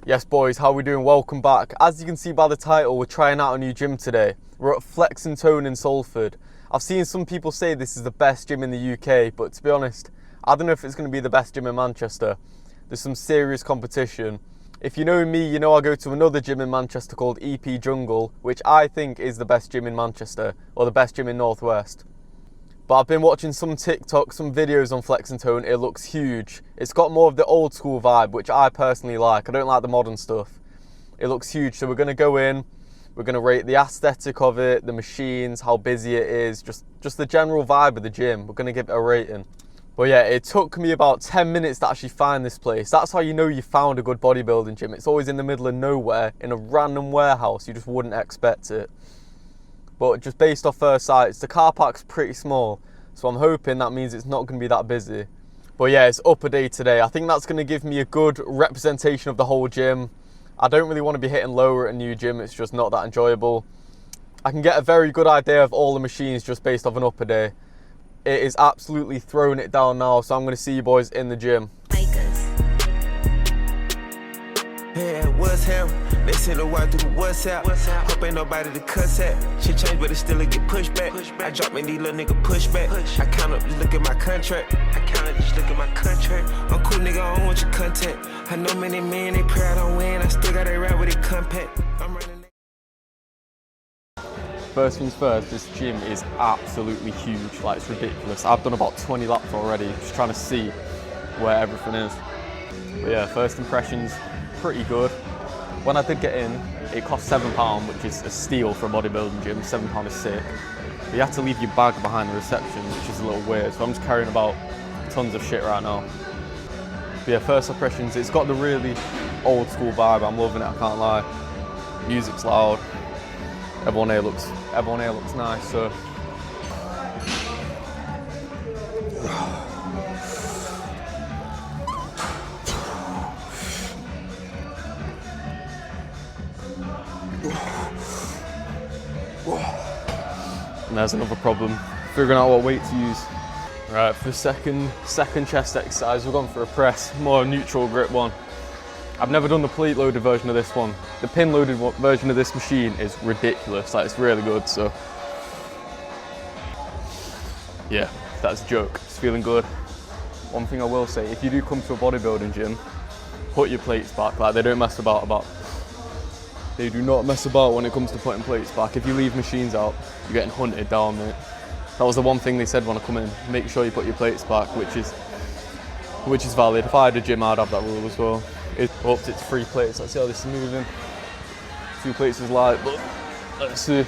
Yes boys, how we doing? Welcome back. As you can see by the title, we're trying out a new gym today. We're at Flex and Tone in Salford. I've seen some people say this is the best gym in the UK, but to be honest, I don't know if it's going to be the best gym in Manchester. There's some serious competition. If you know me, you know I go to another gym in Manchester called EP Jungle, which I think is the best gym in Manchester, or the best gym in North West. But I've been watching some TikTok, some videos on Flex and Tone. It looks huge. It's got more of the old school vibe, which I personally like. I don't like the modern stuff. It looks huge, so we're going to go in. We're going to rate the aesthetic of it, the machines, how busy it is, just the general vibe of the gym. We're going to give it a rating. But yeah, it took me about 10 minutes to actually find this place. That's how you know you found a good bodybuilding gym. It's always in the middle of nowhere, in a random warehouse. You just wouldn't expect it. But just based off first sight, the car park's pretty small, so I'm hoping that means it's not going to be that busy. But yeah, it's upper day today. I think that's going to give me a good representation of the whole gym. I don't really want to be hitting lower at a new gym, it's just not that enjoyable. I can get a very good idea of all the machines just based off an upper day. It is absolutely throwing it down now, so I'm going to see you boys in the gym. Yeah, what's happening? They send a wire through the WhatsApp. Hope ain't nobody to cuss at. Shit change, but it still get pushed back. I drop me these little nigga push back. I count up, just look at my contract. I'm cool, nigga, I don't want your contact. I know many men, they proud on win. I still got that rap with it compact. I'm running. First things first, this gym is absolutely huge. Like, it's ridiculous. I've done about 20 laps already, just trying to see where everything is. But yeah, first impressions, pretty good. When I did get in, it cost £7, which is a steal for a bodybuilding gym. £7 is sick. But you have to leave your bag behind the reception, which is a little weird. So I'm just carrying about tons of shit right now. But yeah, first impressions, it's got the really old school vibe. I'm loving it, I can't lie. Music's loud. Everyone here looks nice, so. And there's another problem, figuring out what weight to use. Right, for the second chest exercise, we're going for a press, more neutral grip one. I've never done the plate loaded version of this one. The pin loaded version of this machine is ridiculous, like, it's really good, so. Yeah, that's a joke, it's feeling good. One thing I will say, if you do come to a bodybuilding gym, put your plates back, like, they don't mess about. They do not mess about when it comes to putting plates back. If you leave machines out, you're getting hunted down, mate. That was the one thing they said when I come in. Make sure you put your plates back, which is valid. If I had a gym, I'd have that rule as well. Oops, it's 3 plates. Let's see how this is moving. 2 plates is light, but let's see.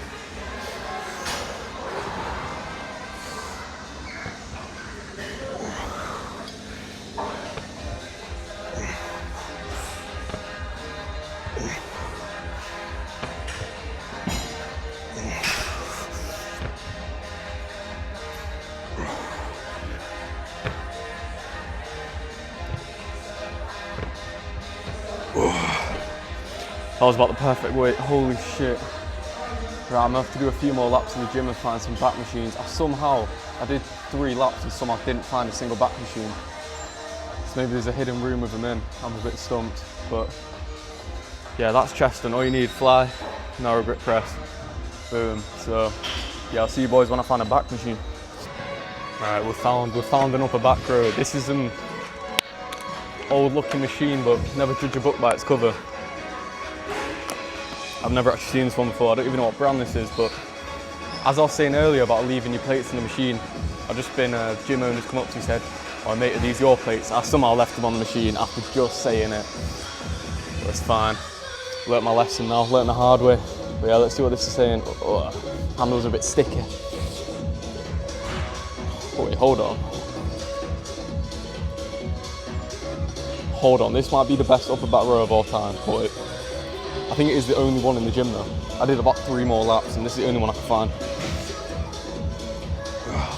That was about the perfect weight, holy shit. Right, I'm gonna have to do a few more laps in the gym and find some back machines. I did 3 laps and somehow didn't find a single back machine. So maybe there's a hidden room with them in. I'm a bit stumped, but yeah, that's chest done. All you need, fly, narrow grip press, boom. So yeah, I'll see you boys when I find a back machine. Right, we found an upper back row. This is an old looking machine, but never judge a book by its cover. I've never actually seen this one before. I don't even know what brand this is, but as I was saying earlier about leaving your plates in the machine, I've just been gym owners come up to me and said, "Oh mate, are these your plates?" I somehow left them on the machine after just saying it. But it's fine. Learnt my lesson now, learnt the hard way. But yeah, let's see what this is saying. Oh, handle's a bit sticky. Oh wait, hold on. Hold on, this might be the best upper back row of all time, but I think it is the only one in the gym though. I did about 3 more laps and this is the only one I could find.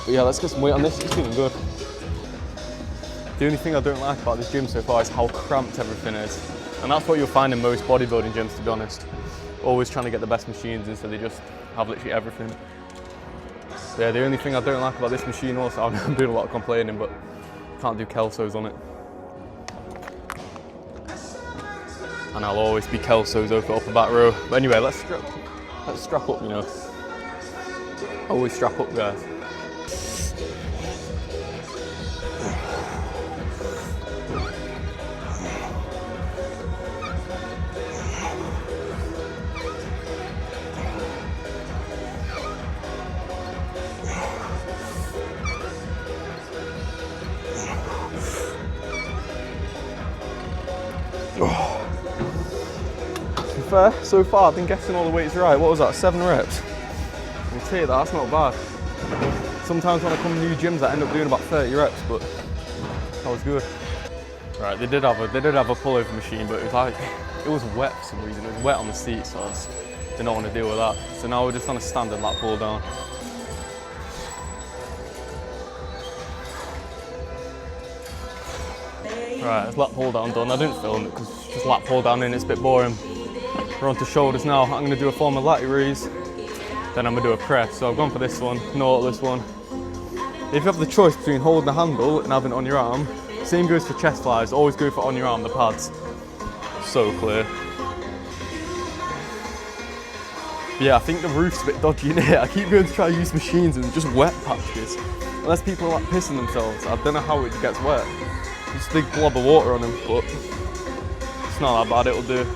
But yeah, let's get some weight on this, it's feeling good. The only thing I don't like about this gym so far is how cramped everything is. And that's what you'll find in most bodybuilding gyms, to be honest. Always trying to get the best machines in, so they just have literally everything. So yeah, the only thing I don't like about this machine also, I'm doing a lot of complaining, but can't do Kelsos on it. and I'll always be Kelso's over off the back row. But anyway, let's strap up, you know. Always strap up, guys. To be fair, so far I've been guessing all the weights right. What was that, 7 reps? I'll tell you that's not bad. Sometimes when I come to new gyms I end up doing about 30 reps, but that was good. Right, they did have a pullover machine, but it was wet for some reason. It was wet on the seat, so I just did not want to deal with that. So now we're just on a standard lat pull down. Right, it's lat pull down done. I didn't film it because just lat pull down in, it's a bit boring. We're on to shoulders now. I'm going to do a form of lat raise, then I'm going to do a press. So I've gone for this one, nautilus one. If you have the choice between holding the handle and having it on your arm, same goes for chest flies, always go for on your arm, the pads. So clear. Yeah, I think the roof's a bit dodgy in here. I keep going to try to use machines and just wet patches. Unless people are like pissing themselves, I don't know how it gets wet. Just a big blob of water on them, but it's not that bad, it'll do.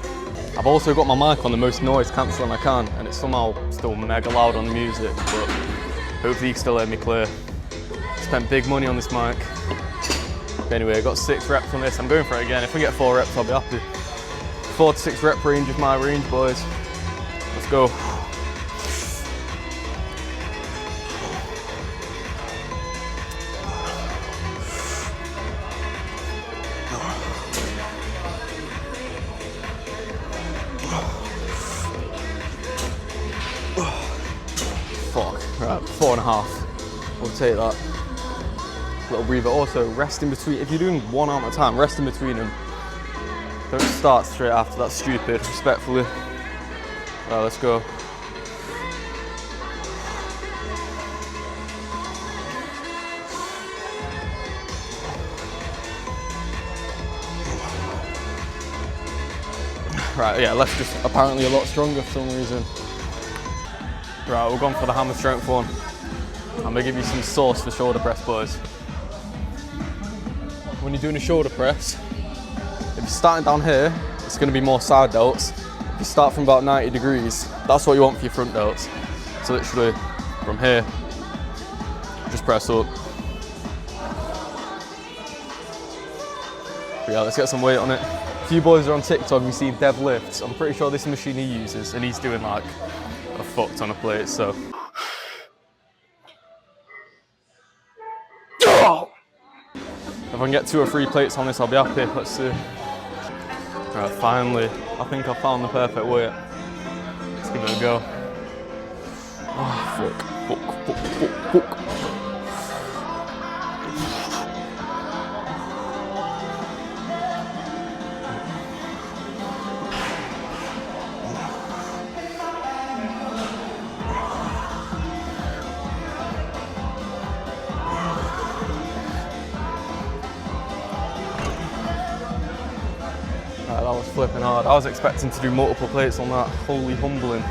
I've also got my mic on the most noise cancelling I can, and it's somehow still mega loud on the music, but hopefully you can still hear me clear. Spent big money on this mic. Anyway, I got 6 reps on this. I'm going for it again. If I get 4 reps, I'll be happy. 4 to 6 rep range is my range, boys. Let's go. Fuck, right, 4.5. We'll take that. Little breather. Also, rest in between. If you're doing one arm at a time, rest in between them. Don't start straight after, that's stupid, respectfully. Right, let's go. Right, yeah, left's just apparently a lot stronger for some reason. Right, we're going for the hammer strength one. I'm gonna give you some sauce for shoulder press, boys. When you're doing a shoulder press, if you're starting down here, it's gonna be more side delts. If you start from about 90 degrees, that's what you want for your front delts. So literally, from here, just press up. But yeah, let's get some weight on it. A few boys are on TikTok, we see Dev lifts. I'm pretty sure this is the machine he uses, and he's doing like a fuck ton of plates, so. If I can get 2 or 3 plates on this, I'll be happy. Let's see. Right, finally, I think I found the perfect weight. Let's give it a go. Oh, fuck. That was flipping hard. I was expecting to do multiple plates on that. Holy humbling.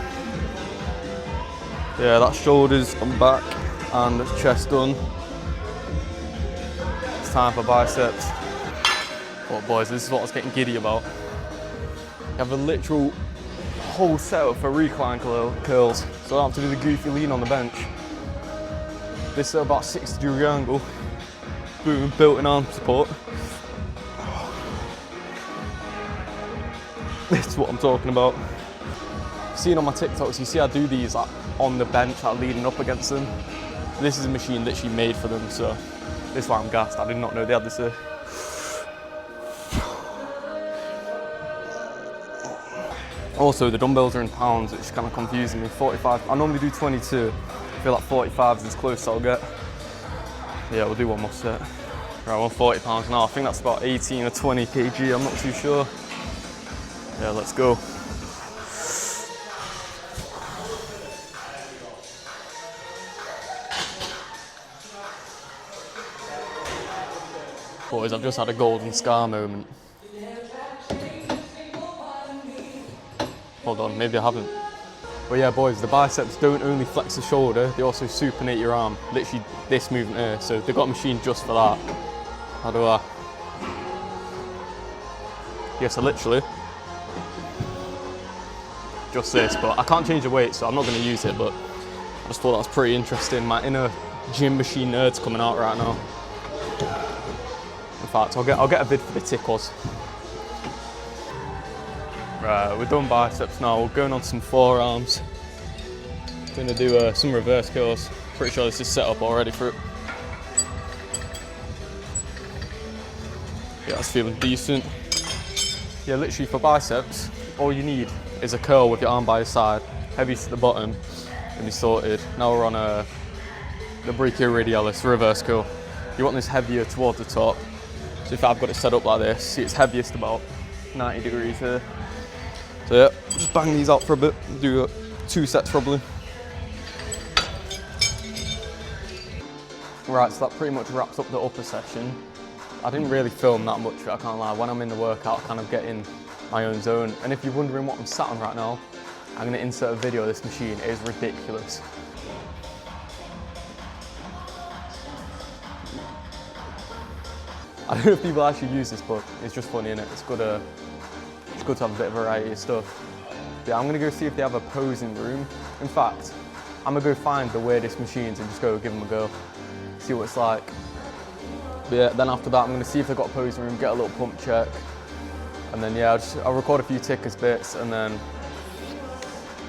Yeah, that's shoulders and back and chest done. It's time for biceps. But boys, this is what I was getting giddy about. You have a literal whole setup for recline curls, so I don't have to do the goofy lean on the bench. This is about 60-degree angle. Boom, built-in arm support. This is what I'm talking about. Seeing on my TikToks, you see I do these like on the bench, like leaning up against them. This is a machine that she made for them, so this is why I'm gassed. I did not know they had this here. Also, the dumbbells are in pounds, which is kind of confusing me. 45, I normally do 22. I feel like 45 is as close as I'll get. Yeah, we'll do one more set. Right, 140 pounds now. I think that's about 18 or 20 kg, I'm not too sure. Yeah, let's go. Boys, I've just had a golden scar moment. Hold on, maybe I haven't. But yeah, boys, the biceps don't only flex the shoulder, they also supinate your arm. Literally this movement here. So they've got a machine just for that. How do I? Yes, so literally just this, but I can't change the weight, so I'm not going to use it, but I just thought that was pretty interesting. My inner gym machine nerd's coming out right now. In fact, I'll get a vid for the tickles. Right, we're done biceps now. We're going on some forearms. Gonna do some reverse curls. Pretty sure this is set up already for it. Yeah, that's feeling decent. Yeah, literally for biceps, all you need is a curl with your arm by your side, heaviest at the bottom, and be sorted. Now we're on the brachioradialis reverse curl. You want this heavier towards the top. So if I've got it set up like this, see it's heaviest about 90 degrees here. So yeah, just bang these out for a bit, do 2 sets probably. Right, so that pretty much wraps up the upper session. I didn't really film that much of it, I can't lie. When I'm in the workout, I kind of get in my own zone. And if you're wondering what I'm sat on right now, I'm gonna insert a video of this machine. It is ridiculous. I don't know if people actually use this, but it's just funny, innit? It's good to have a bit of variety of stuff. But yeah, I'm gonna go see if they have a posing room. In fact, I'm gonna go find the weirdest machines and just go give them a go, see what it's like. But yeah, then after that, I'm gonna see if they've got a posing room, get a little pump check, and then yeah, I'll record a few tickers bits, and then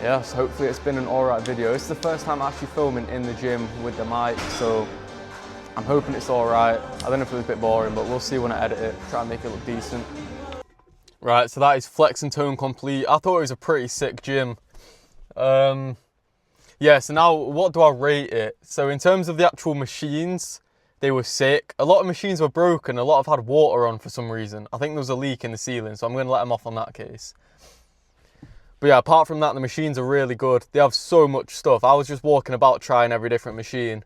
yeah, so hopefully it's been an alright video. This is the first time actually filming in the gym with the mic, so I'm hoping it's alright. I don't know if it was a bit boring, but we'll see when I edit it, try and make it look decent. Right, so that is flex and tone complete. I thought it was a pretty sick gym. Yeah, so now what do I rate it? So in terms of the actual machines, they were sick. A lot of machines were broken, a lot have had water on for some reason. I think there was a leak in the ceiling, so I'm gonna let them off on that case. But yeah, apart from that, the machines are really good. They have so much stuff. I was just walking about trying every different machine.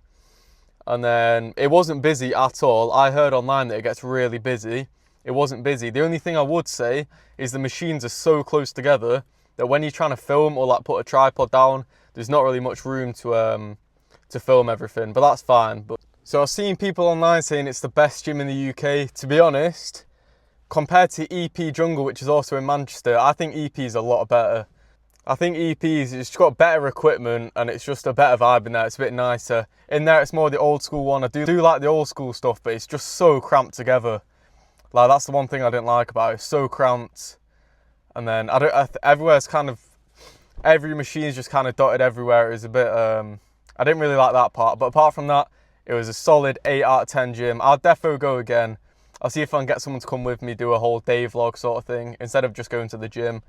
And then it wasn't busy at all. I heard online that it gets really busy. It wasn't busy. The only thing I would say is the machines are so close together that when you're trying to film or like put a tripod down, there's not really much room to film everything, but that's fine. So I've seen people online saying it's the best gym in the UK. To be honest, compared to EP Jungle, which is also in Manchester, I think EP is a lot better. I think EP's, it's got better equipment and it's just a better vibe in there. It's a bit nicer. In there, it's more the old school one. I do like the old school stuff, but it's just so cramped together. Like, that's the one thing I didn't like about it. It's so cramped. And then everywhere's kind of, every machine's just kind of dotted everywhere. It was a bit, I didn't really like that part. But apart from that, it was a solid 8 out of 10 gym. I'll defo go again. I'll see if I can get someone to come with me, do a whole day vlog sort of thing, instead of just going to the gym.